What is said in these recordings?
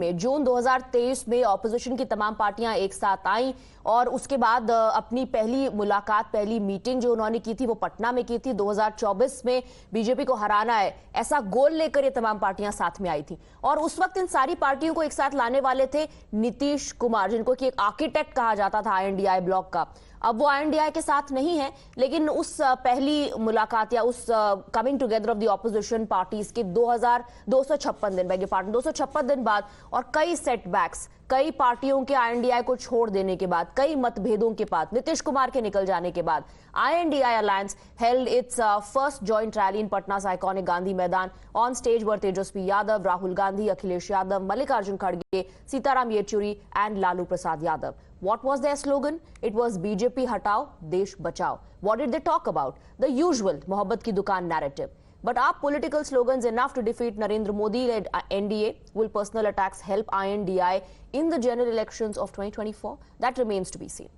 में जून 2023 में ऑपोजिशन की तमाम पार्टियां एक साथ आईं और उसके बाद अपनी पहली मुलाकात, पहली मीटिंग जो उन्होंने की थी वो पटना में की थी। 2024 में बीजेपी को हराना है, ऐसा गोल लेकर ये तमाम पार्टियां साथ में आई थी और उस वक्त इन सारी पार्टियों को एक साथ लाने वाले थे नीतीश कुमार, जिनको कि एक आर्किटेक्ट कहा जाता था आईएनडीआई ब्लॉक का। अब वो आईएनडीआई के साथ नहीं है, लेकिन उस पहली मुलाकात या उस coming together of the opposition parties के 256 दिन, बेग पार्टन 256 दिन बाद और कई सेटबैक्स, कई पार्टियों के आईएनडीआई को छोड़ देने के बाद, कई मतभेदों के बाद, नीतीश कुमार के निकल जाने के बाद, INDI alliance held its first joint rally in Patna's iconic Gandhi Maidan. On stage were Tejashwi Yadav, Rahul Gandhi, Akhilesh Yadav, Mallikarjun खड़गे, Sitaram Yechury and Lalu Prasad Yadav. What was their slogan? It was BJP हटाओ, देश बचाओ. What did they talk about? The usual मोहब्बत की दुकान narrative. But are political slogans enough to defeat Narendra Modi-led NDA? Will personal attacks help INDI in the general elections of 2024? That remains to be seen.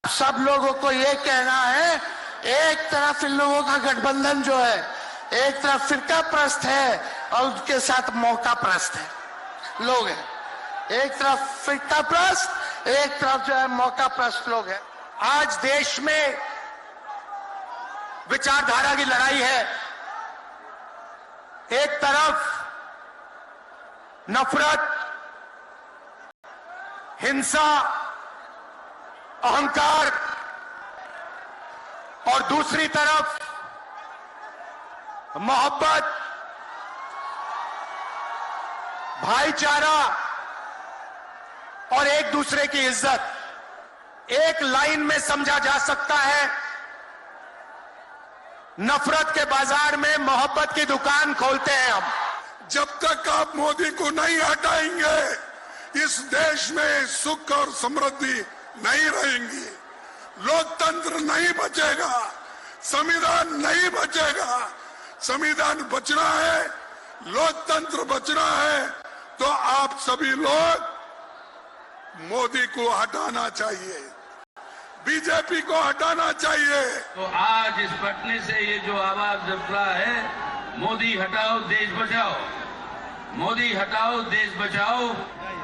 सब लोगों को ये कहना है, एक तरफ इन लोगों का गठबंधन जो है, एक तरफ फिरका प्रस्त है और उसके साथ मौका प्रस्त है लोग हैं। एक तरफ फिरका प्रस्त, एक तरफ जो है मौका प्रस्त लोग हैं। आज देश में विचारधारा की लड़ाई है। एक तरफ नफरत, हिंसा, अहंकार और दूसरी तरफ मोहब्बत, भाईचारा और एक दूसरे की इज्जत। एक लाइन में समझा जा सकता है, नफरत के बाजार में मोहब्बत की दुकान खोलते हैं हम। जब तक आप मोदी को नहीं हटाएंगे, इस देश में सुख और समृद्धि नहीं रहेंगी, लोकतंत्र नहीं बचेगा, संविधान नहीं बचेगा। संविधान बचना है, लोकतंत्र बचना है, तो आप सभी लोग मोदी को हटाना चाहिए, बीजेपी को हटाना चाहिए। तो आज इस पटने से ये जो आवाज जब रहा है, मोदी हटाओ देश बचाओ, मोदी हटाओ देश बचाओ,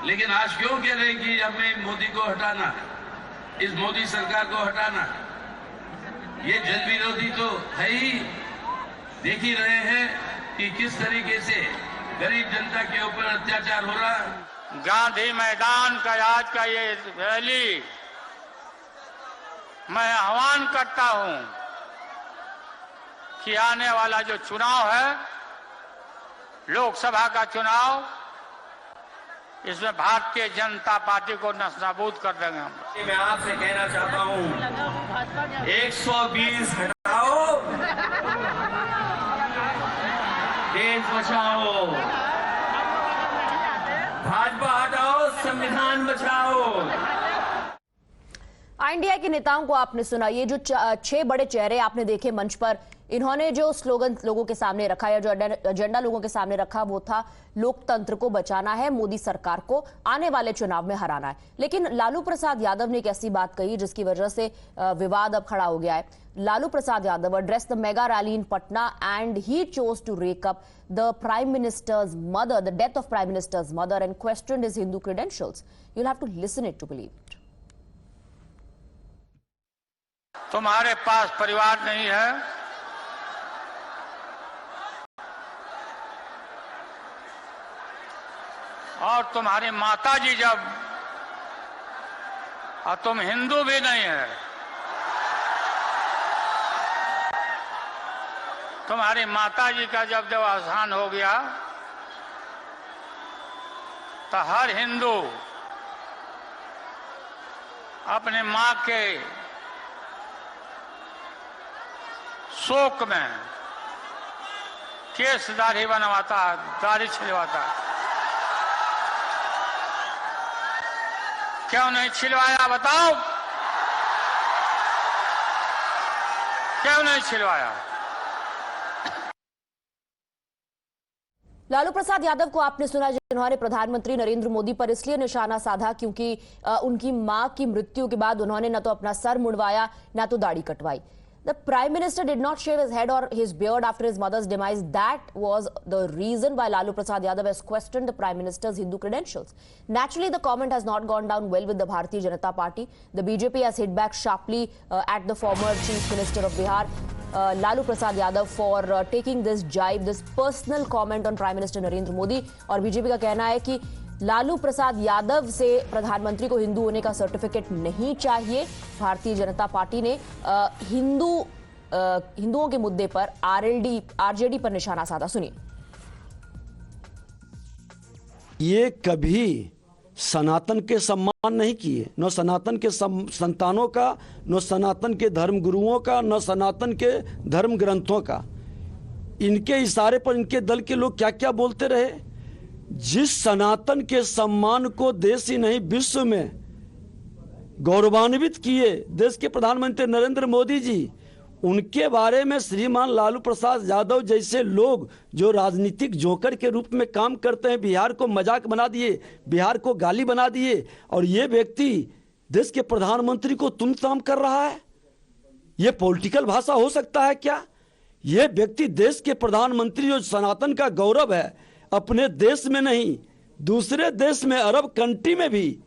लेकिन आज क्यों कह रहे हैं कि हमें मोदी को हटाना है, इस मोदी सरकार को हटाना है? ये जन विरोधी तो है ही। देख ही रहे हैं कि किस तरीके से गरीब जनता के ऊपर अत्याचार हो रहा है। गांधी मैदान का आज का ये रैली मैं आह्वान करता हूं कि आने वाला जो चुनाव है, लोकसभा का चुनाव, इसमें भारतीय जनता पार्टी को नस्ताबूद कर देंगे हम। मैं आपसे कहना चाहता हूं, 120 हटाओ, देश बचाओ, भाजपा हटाओ, संविधान बचाओ। आईएनडीआई के नेताओं को आपने सुना, ये जो 6 बड़े चेहरे आपने देखे मंच पर, इन्होंने जो स्लोगन लोगों के सामने रखा या जो एजेंडा लोगों के सामने रखा वो था लोकतंत्र को बचाना है, मोदी सरकार को आने वाले चुनाव में हराना है। लेकिन लालू प्रसाद यादव ने एक ऐसी बात कही जिसकी वजह से विवाद अब खड़ा हो गया है। Lalu Prasad Yadav addressed the mega rally in Patna and he chose to rake up the Prime Minister's mother, the death of Prime Minister's mother, and questioned his Hindu credentials. You'll have to listen it to believe it. तुम्हारे पास परिवार नहीं है, और तुम्हारी माताजी जब, और तुम हिंदू भी नहीं है, तुम्हारी माताजी का जब देहावसान हो गया तो हर हिंदू अपने मां के शोक में केस दाढ़ी बनवाता, दाढ़ी छिलवाता। क्यों नहीं छिलवाया बताओ, क्यों नहीं छिलवाया? लालू प्रसाद यादव को आपने सुना, जिन्होंने प्रधानमंत्री नरेंद्र मोदी पर इसलिए निशाना साधा क्योंकि उनकी मां की मृत्यु के बाद उन्होंने न तो अपना सर मुंडवाया, न तो दाढ़ी कटवाई। The Prime Minister did not shave his head or his beard after his mother's demise. That was the reason why Lalu Prasad Yadav has questioned the Prime Minister's Hindu credentials. Naturally, the comment has not gone down well with the Bharatiya Janata Party. The BJP has hit back sharply at the former Chief Minister of Bihar, Lalu Prasad Yadav, for taking this jibe, this personal comment on Prime Minister Narendra Modi. और BJP का कहना है कि लालू प्रसाद यादव से प्रधानमंत्री को हिंदू होने का सर्टिफिकेट नहीं चाहिए। भारतीय जनता पार्टी ने हिंदुओं के मुद्दे पर आरजेडी पर निशाना साधा। सुनिए। ये कभी सनातन के सम्मान नहीं किए, न सनातन के संतानों का, न सनातन के धर्म गुरुओं का, न सनातन के धर्म ग्रंथों का। इनके इशारे पर इनके दल के लोग क्या क्या बोलते रहे। जिस सनातन के सम्मान को देश ही नहीं विश्व में गौरवान्वित किए देश के प्रधानमंत्री नरेंद्र मोदी जी, उनके बारे में श्रीमान लालू प्रसाद यादव जैसे लोग जो राजनीतिक जोकर के रूप में काम करते हैं, बिहार को मजाक बना दिए, बिहार को गाली बना दिए। और ये व्यक्ति देश के प्रधानमंत्री को तुम ताम कर रहा है। ये पॉलिटिकल भाषा हो सकता है क्या? ये व्यक्ति देश के प्रधानमंत्री जो सनातन का गौरव है, अपने देश में नहीं दूसरे देश में, अरब कंट्री में भी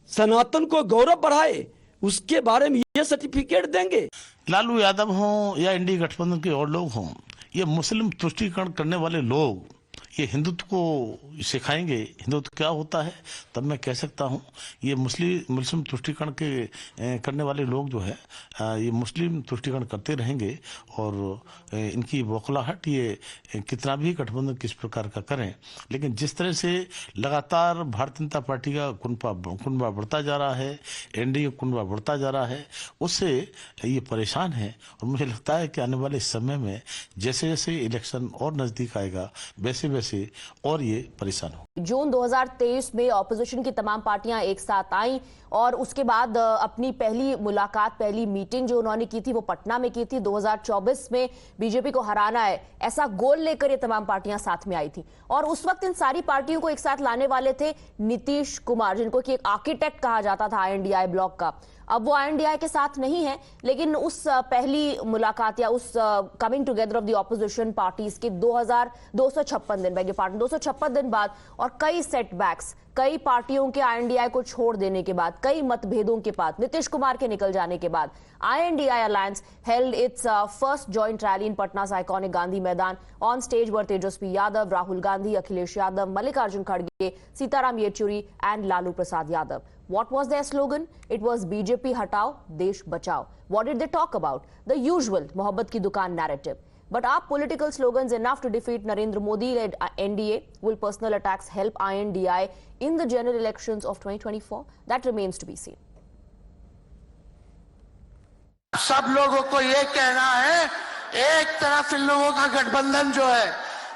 सनातन को गौरव बढ़ाए, उसके बारे में ये सर्टिफिकेट देंगे। लालू यादव हों या इंडी गठबंधन के और लोग हों, ये मुस्लिम तुष्टीकरण करने वाले लोग ये हिंदुत्व को सिखाएंगे हिंदुत्व क्या होता है, तब मैं कह सकता हूँ ये मुस्लिम तुष्टीकरण के करने वाले लोग जो है ये मुस्लिम तुष्टीकरण करते रहेंगे। और इनकी बौखलाहट ये कितना भी गठबंधन किस प्रकार का करें, लेकिन जिस तरह से लगातार भारतीय जनता पार्टी का कुनबा बढ़ता जा रहा है, एनडीए कुनबा बढ़ता जा रहा है, उससे ये परेशान है। और मुझे लगता है कि आने वाले समय में जैसे जैसे इलेक्शन और नजदीक आएगा वैसे वैसे और ये परेशान हो। जून 2023 में ऑपोजिशन की तमाम पार्टियां एक साथ आईं और उसके बाद अपनी पहली मुलाकात, पहली मीटिंग जो उन्होंने की थी वो पटना में की थी। 2024 में बीजेपी को हराना है, ऐसा गोल लेकर ये तमाम पार्टियां साथ में आई थी। और उस वक्त इन सारी पार्टियों को एक साथ लाने वाले थे नीतीश कुमार, जिनको कि एक आर्किटेक्ट कहा जाता था INDI ब्लॉक का। अब वो INDI के साथ नहीं है, लेकिन उस पहली मुलाकात या उस coming together of the opposition parties के 256 दिन 256 दिन बाद और कई सेटबैक्स, कई पार्टियों के INDI को छोड़ देने के बाद, कई मतभेदों के बाद, नीतीश कुमार के निकल जाने के बाद, INDI Alliance held its first joint rally in Patna's iconic Gandhi Maidan. On stage were Tejasvi Yadav, Rahul Gandhi, Akhilesh Yadav, Mallikarjun Kharge, Sitaram Yechuri and Lalu Prasad Yadav. What was their slogan? It was BJP Hatao, Desh Bachao. What did they talk about? The usual Mohabbat ki dukaan narrative. But are political slogans enough to defeat Narendra Modi-led NDA? Will personal attacks help INDI in the general elections of 2024? That remains to be seen. सब लोगों को ये कहना है, एक तरफ इन लोगों का गठबंधन जो है,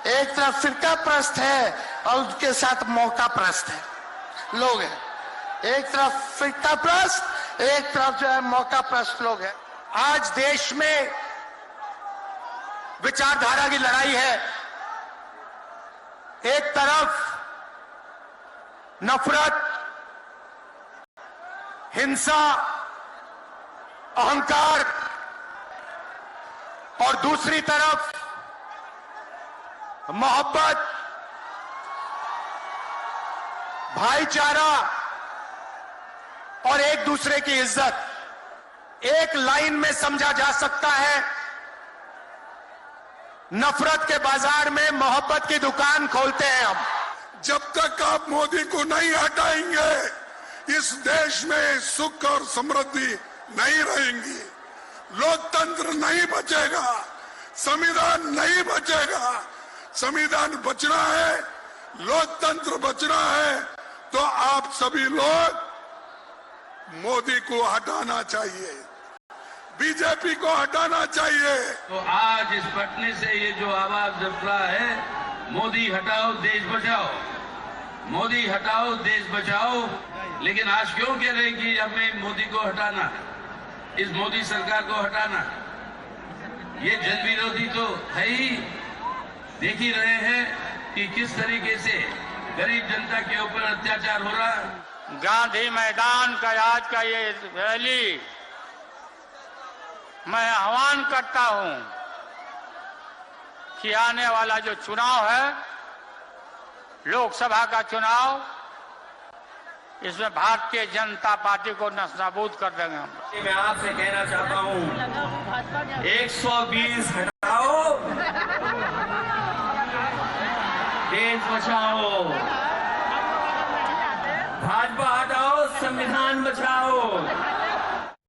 एक तरफ फिरका प्रस्त है और उसके साथ मौका प्रस्त है लोग हैं। एक तरफ फिरका प्रस्त, एक तरफ जो है मौका प्रस्त लोग हैं। आज देश में विचारधारा की लड़ाई है। एक तरफ नफरत, हिंसा, अहंकार और दूसरी तरफ मोहब्बत, भाईचारा और एक दूसरे की इज्जत। एक लाइन में समझा जा सकता है, नफरत के बाजार में मोहब्बत की दुकान खोलते हैं हम। जब तक आप मोदी को नहीं हटाएंगे, इस देश में सुख और समृद्धि नहीं रहेंगी, लोकतंत्र नहीं बचेगा, संविधान नहीं बचेगा। संविधान बचना है, लोकतंत्र बचना है, तो आप सभी लोग मोदी को हटाना चाहिए, बीजेपी को हटाना चाहिए। तो आज इस पटने से ये जो आवाज उठ रहा है, मोदी हटाओ देश बचाओ, मोदी हटाओ देश बचाओ, लेकिन आज क्यों कह रहे हैं कि हमें मोदी को हटाना है, इस मोदी सरकार को हटाना है। ये जन विरोधी तो है ही। देख ही रहे हैं कि किस तरीके से गरीब जनता के ऊपर अत्याचार हो रहा है। गांधी मैदान का आज का ये रैली मैं आह्वान करता हूं कि आने वाला जो चुनाव है, लोकसभा का चुनाव, इसमें भारतीय जनता पार्टी को नस्ताबूद कर देंगे हम। मैं आपसे कहना चाहता हूं, 120 हटाओ, देश बचाओ, भाजपा हटाओ, संविधान बचाओ।